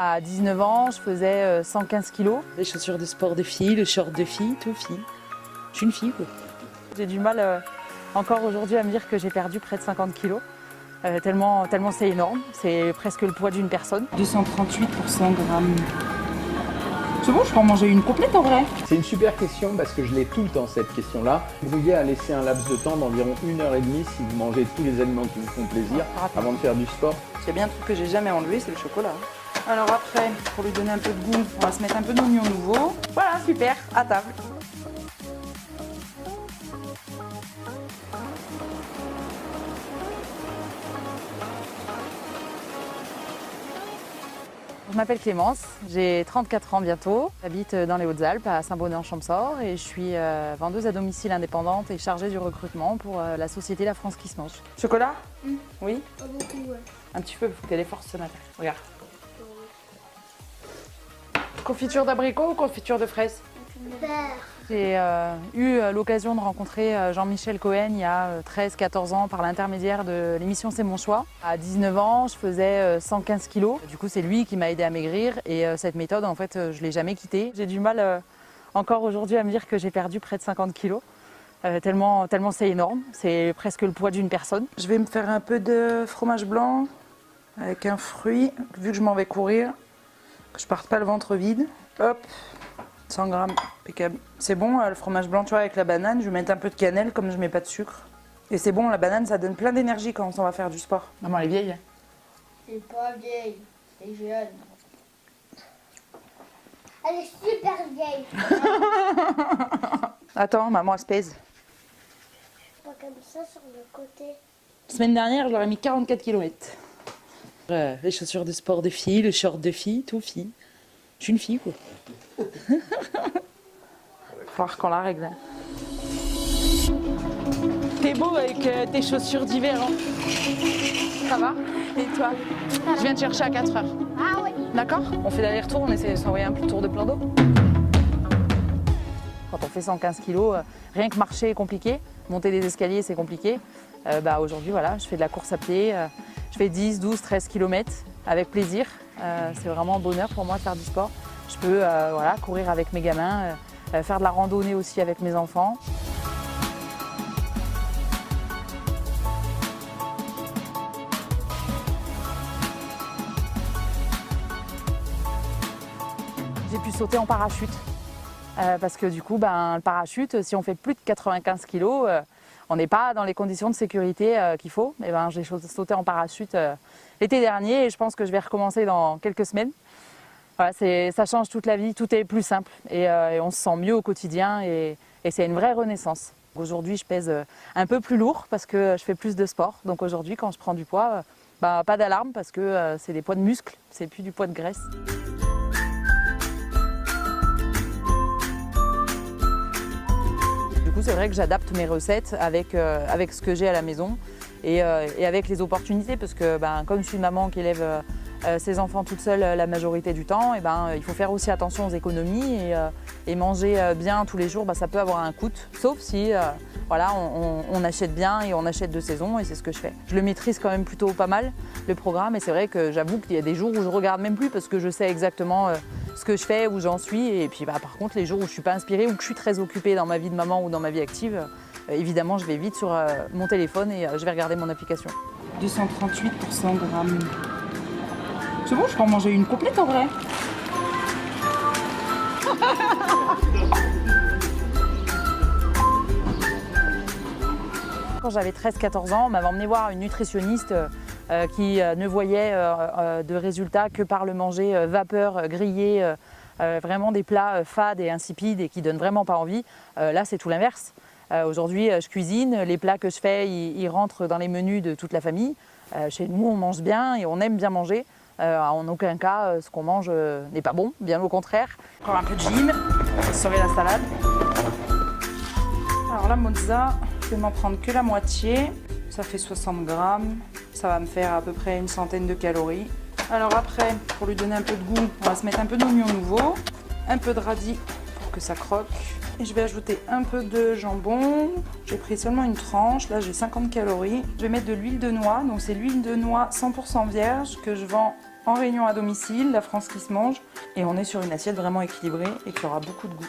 À 19 ans, je faisais 115 kilos. Les chaussures de sport de fille, le short de fille, tout fille. Je suis une fille, quoi. J'ai du mal encore aujourd'hui à me dire que j'ai perdu près de 50 kilos. Tellement c'est énorme, c'est presque le poids d'une personne. 238 pour 100 grammes. C'est bon, je peux en manger une complète en vrai. C'est une super question parce que je l'ai tout le temps cette question-là. Brouillez à laisser un laps de temps d'environ 1h30 si vous mangez tous les aliments qui vous font plaisir avant de faire du sport. S'il y a bien un truc que j'ai jamais enlevé, c'est le chocolat. Alors après, pour lui donner un peu de goût, on va se mettre un peu d'oignon nouveau. Voilà, super, à table. Je m'appelle Clémence, j'ai 34 ans bientôt. J'habite dans les Hautes-Alpes, à Saint-Bonnet-en-Champsaur, et je suis vendeuse à domicile indépendante et chargée du recrutement pour la société La France qui se mange. Chocolat? Oui? Pas beaucoup, ouais. Un petit peu, il faut que tu aies des forces ce matin. Regarde. Confiture d'abricot ou confiture de fraises? Vert. J'ai eu l'occasion de rencontrer Jean-Michel Cohen il y a 13-14 ans par l'intermédiaire de l'émission C'est mon choix. À 19 ans, je faisais 115 kilos. Du coup, c'est lui qui m'a aidé à maigrir et cette méthode, en fait, je ne l'ai jamais quittée. J'ai du mal encore aujourd'hui à me dire que j'ai perdu près de 50 kilos. Tellement c'est énorme, c'est presque le poids d'une personne. Je vais me faire un peu de fromage blanc avec un fruit, vu que je m'en vais courir, que je parte pas le ventre vide. Hop, 100 grammes, impeccable. C'est bon, le fromage blanc, tu vois, avec la banane, je vais mettre un peu de cannelle comme je mets pas de sucre. Et c'est bon, la banane, ça donne plein d'énergie quand on s'en va faire du sport. Maman, elle est vieille. C'est pas vieille, c'est jeune. Elle est super vieille. Attends, maman, elle se pèse. Pas comme ça sur le côté. Semaine dernière, je leur ai mis 44 km. Les chaussures de sport de fille, le short de fille, tout fille. Je suis une fille, quoi. Faut voir qu'on la règle. Hein. T'es beau avec tes chaussures d'hiver. Hein. Ça va? Et toi? Je viens te chercher à 4 heures. Ah oui. D'accord? On fait l'aller-retour, on essaie de s'envoyer un petit tour de plan d'eau. Quand on fait 115 kilos, rien que marcher est compliqué. Monter des escaliers, c'est compliqué. Aujourd'hui, voilà, je fais de la course à pied. Je fais 10, 12, 13 km avec plaisir. C'est vraiment un bonheur pour moi de faire du sport. Je peux courir avec mes gamins, faire de la randonnée aussi avec mes enfants. J'ai pu sauter en parachute parce que du coup, le parachute, si on fait plus de 95 kilos, on n'est pas dans les conditions de sécurité qu'il faut. J'ai sauté en parachute l'été dernier et je pense que je vais recommencer dans quelques semaines. Voilà, ça change toute la vie, tout est plus simple et on se sent mieux au quotidien et c'est une vraie renaissance. Aujourd'hui, je pèse un peu plus lourd parce que je fais plus de sport. Donc aujourd'hui, quand je prends du poids, pas d'alarme parce que c'est des poids de muscles, c'est plus du poids de graisse. Du coup, c'est vrai que j'adapte mes recettes avec ce que j'ai à la maison et avec les opportunités parce que comme je suis une maman qui élève ses enfants toute seule la majorité du temps, il faut faire aussi attention aux économies et manger bien tous les jours, ça peut avoir un coût, sauf si on achète bien et on achète de saison et c'est ce que je fais. Je le maîtrise quand même plutôt pas mal, le programme, et c'est vrai que j'avoue qu'il y a des jours où je regarde même plus parce que je sais exactement ce que je fais, où j'en suis, et puis par contre les jours où je suis pas inspirée ou que je suis très occupée dans ma vie de maman ou dans ma vie active, évidemment je vais vite sur mon téléphone et je vais regarder mon application. 238 pour 100 grammes. C'est bon, je peux en manger une complète en vrai. Quand j'avais 13-14 ans, on m'avait emmené voir une nutritionniste qui ne voyait de résultats que par le manger vapeur, grillé, vraiment des plats fades et insipides et qui donnent vraiment pas envie. Là, c'est tout l'inverse. Aujourd'hui, je cuisine, les plats que je fais, ils rentrent dans les menus de toute la famille. Chez nous, on mange bien et on aime bien manger. En aucun cas, ce qu'on mange n'est pas bon, bien au contraire. Encore un peu de gym, sauver la salade. Alors la mozza, je vais m'en prendre que la moitié. Ça fait 60 grammes. Ça va me faire à peu près une centaine de calories. Alors après, pour lui donner un peu de goût, on va se mettre un peu d'oignon nouveau, un peu de radis pour que ça croque. Et je vais ajouter un peu de jambon. J'ai pris seulement une tranche, là j'ai 50 calories. Je vais mettre de l'huile de noix, donc c'est l'huile de noix 100% vierge que je vends en réunion à domicile, la France qui se mange. Et on est sur une assiette vraiment équilibrée et qui aura beaucoup de goût.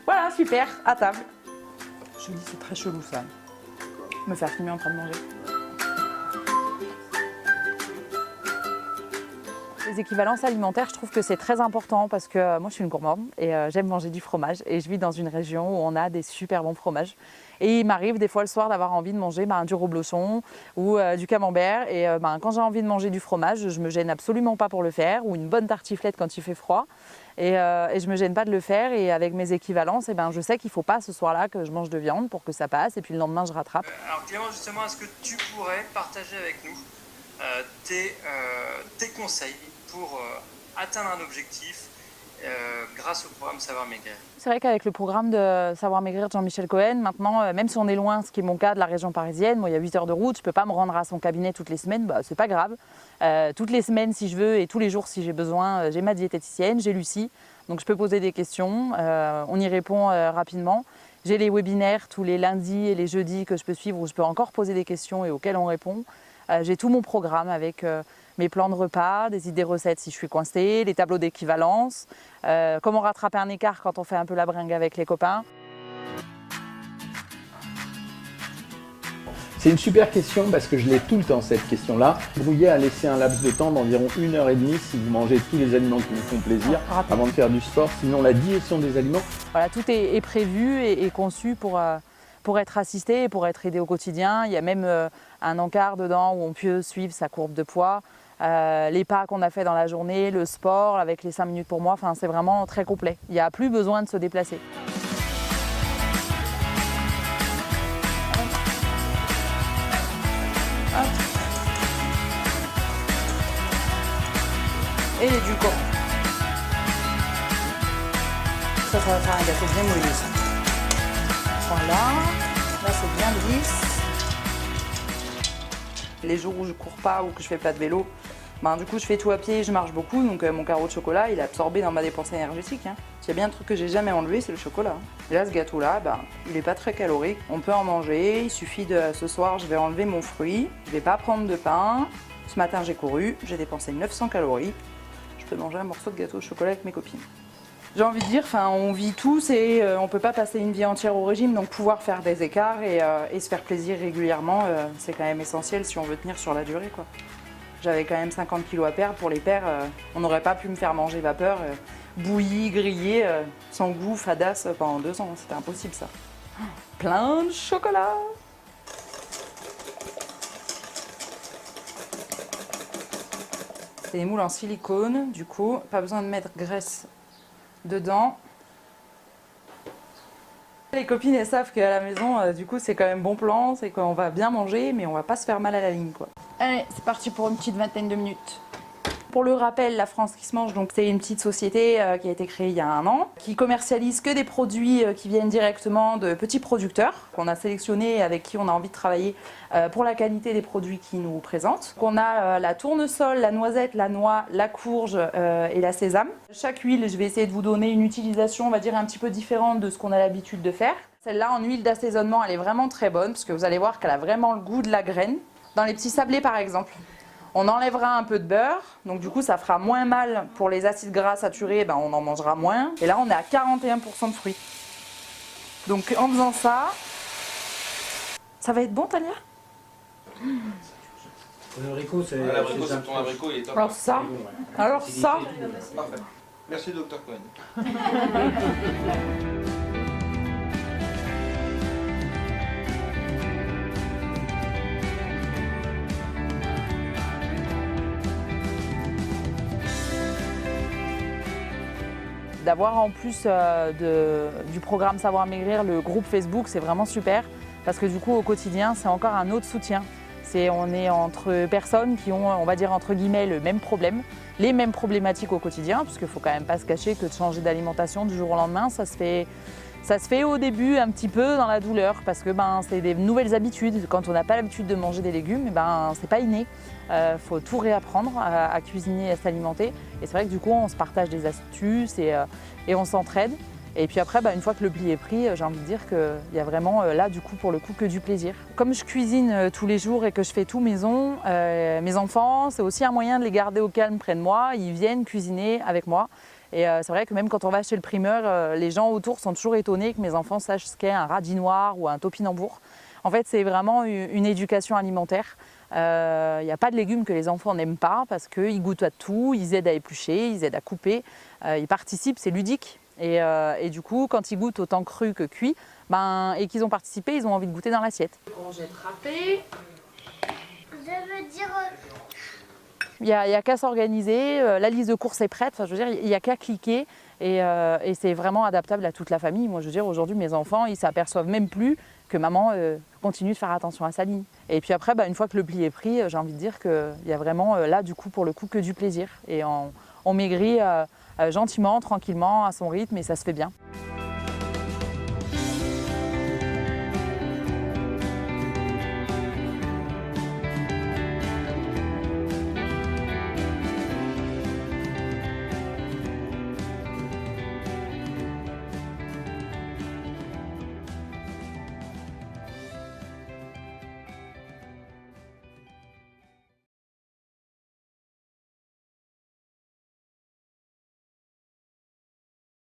Voilà, super, à table. Je me dis, c'est très chelou ça. Me faire filmer en train de manger. Les équivalences alimentaires, je trouve que c'est très important parce que moi je suis une gourmande et j'aime manger du fromage et je vis dans une région où on a des super bons fromages. Et il m'arrive des fois le soir d'avoir envie de manger du reblochon ou du camembert et quand j'ai envie de manger du fromage, je me gêne absolument pas pour le faire ou une bonne tartiflette quand il fait froid et je me gêne pas de le faire et avec mes équivalences, je sais qu'il faut pas ce soir-là que je mange de viande pour que ça passe et puis le lendemain je rattrape. Alors Clément, justement, est-ce que tu pourrais partager avec nous tes conseils pour atteindre un objectif grâce au programme Savoir Maigrir? C'est vrai qu'avec le programme de Savoir Maigrir de Jean-Michel Cohen, maintenant, même si on est loin, ce qui est mon cas de la région parisienne, moi il y a 8 heures de route, je ne peux pas me rendre à son cabinet toutes les semaines, c'est pas grave. Toutes les semaines si je veux et tous les jours si j'ai besoin, j'ai ma diététicienne, j'ai Lucie, donc je peux poser des questions, on y répond rapidement. J'ai les webinaires tous les lundis et les jeudis que je peux suivre où je peux encore poser des questions et auxquelles on répond. J'ai tout mon programme avec mes plans de repas, des idées recettes si je suis coincée, les tableaux d'équivalence, comment rattraper un écart quand on fait un peu la bringue avec les copains. C'est une super question parce que je l'ai tout le temps cette question-là. Brouiller à laisser un laps de temps d'environ 1h30 si vous mangez tous les aliments qui vous font plaisir avant de faire du sport. Sinon la digestion des aliments. Voilà, tout est prévu et conçu pour être assisté et pour être aidé au quotidien. Il y a même un encart dedans où on peut suivre sa courbe de poids, les pas qu'on a fait dans la journée, le sport avec les 5 minutes pour moi. Enfin, c'est vraiment très complet. Il n'y a plus besoin de se déplacer. Et les du corps. Ça va faire un gâteau bien moelleux. Ça. Voilà, là c'est bien lisse. Les jours où je cours pas ou que je fais pas de vélo, du coup je fais tout à pied, je marche beaucoup, donc mon carreau de chocolat il est absorbé dans ma dépense énergétique. S'il y a bien un truc que j'ai jamais enlevé, c'est le chocolat. Et là ce gâteau là, il est pas très calorique, on peut en manger, il suffit ce soir je vais enlever mon fruit, je vais pas prendre de pain. Ce matin j'ai couru, j'ai dépensé 900 calories, je peux manger un morceau de gâteau au chocolat avec mes copines. J'ai envie de dire, on vit tous et on ne peut pas passer une vie entière au régime, donc pouvoir faire des écarts et se faire plaisir régulièrement, c'est quand même essentiel si on veut tenir sur la durée, quoi. J'avais quand même 50 kilos à perdre, pour les perdre, on n'aurait pas pu me faire manger vapeur, bouilli, grillé, sans goût, fadasse pendant 2 ans, c'était impossible ça. Plein de chocolat! C'est des moules en silicone, du coup, pas besoin de mettre graisse dedans. Les copines elles savent qu'à la maison du coup c'est quand même bon plan, c'est qu'on va bien manger mais on va pas se faire mal à la ligne quoi. Allez c'est parti pour une petite vingtaine de minutes. Pour le rappel, la France qui se mange, donc c'est une petite société qui a été créée il y a 1 an, qui commercialise que des produits qui viennent directement de petits producteurs, qu'on a sélectionnés et avec qui on a envie de travailler pour la qualité des produits qu'ils nous présentent. On a la tournesol, la noisette, la noix, la courge et la sésame. Chaque huile, je vais essayer de vous donner une utilisation, on va dire un petit peu différente de ce qu'on a l'habitude de faire. Celle-là en huile d'assaisonnement, elle est vraiment très bonne parce que vous allez voir qu'elle a vraiment le goût de la graine. Dans les petits sablés par exemple. On enlèvera un peu de beurre, donc du coup ça fera moins mal pour les acides gras saturés, on en mangera moins. Et là on est à 41% de fruits. Donc en faisant ça, ça va être bon Talia? L'abricot, c'est ton abricot, il est top. Alors ça, Parfait. Merci Dr Cohen. D'avoir en plus du programme Savoir Maigrir le groupe Facebook, c'est vraiment super parce que du coup au quotidien c'est encore un autre soutien. On est entre personnes qui ont, on va dire entre guillemets, le même problème, les mêmes problématiques au quotidien, puisqu'il ne faut quand même pas se cacher que de changer d'alimentation du jour au lendemain, ça se fait au début un petit peu dans la douleur parce que c'est des nouvelles habitudes. Quand on n'a pas l'habitude de manger des légumes, c'est pas inné. Faut tout réapprendre à cuisiner et à s'alimenter. Et c'est vrai que du coup on se partage des astuces et on s'entraide. Et puis après, une fois que le pli est pris, j'ai envie de dire qu'il y a vraiment là, du coup, pour le coup, que du plaisir. Comme je cuisine tous les jours et que je fais tout maison, mes enfants, c'est aussi un moyen de les garder au calme près de moi. Ils viennent cuisiner avec moi. Et c'est vrai que même quand on va chez le primeur, les gens autour sont toujours étonnés que mes enfants sachent ce qu'est un radis noir ou un topinambour. En fait, c'est vraiment une éducation alimentaire. Il n'y a pas de légumes que les enfants n'aiment pas parce qu'ils goûtent à tout, ils aident à éplucher, ils aident à couper, ils participent, c'est ludique. Et du coup, quand ils goûtent autant cru que cuit, et qu'ils ont participé, ils ont envie de goûter dans l'assiette. Courgette râpée. Je veux dire... Il n'y a qu'à s'organiser, la liste de courses est prête, je veux dire, il n'y a qu'à cliquer et c'est vraiment adaptable à toute la famille. Moi, je veux dire, aujourd'hui, mes enfants, ils ne s'aperçoivent même plus que maman continue de faire attention à sa ligne. Et puis après, une fois que le pli est pris, j'ai envie de dire qu'il y a vraiment là, du coup, pour le coup, que du plaisir. Et on maigrit gentiment, tranquillement, à son rythme et ça se fait bien.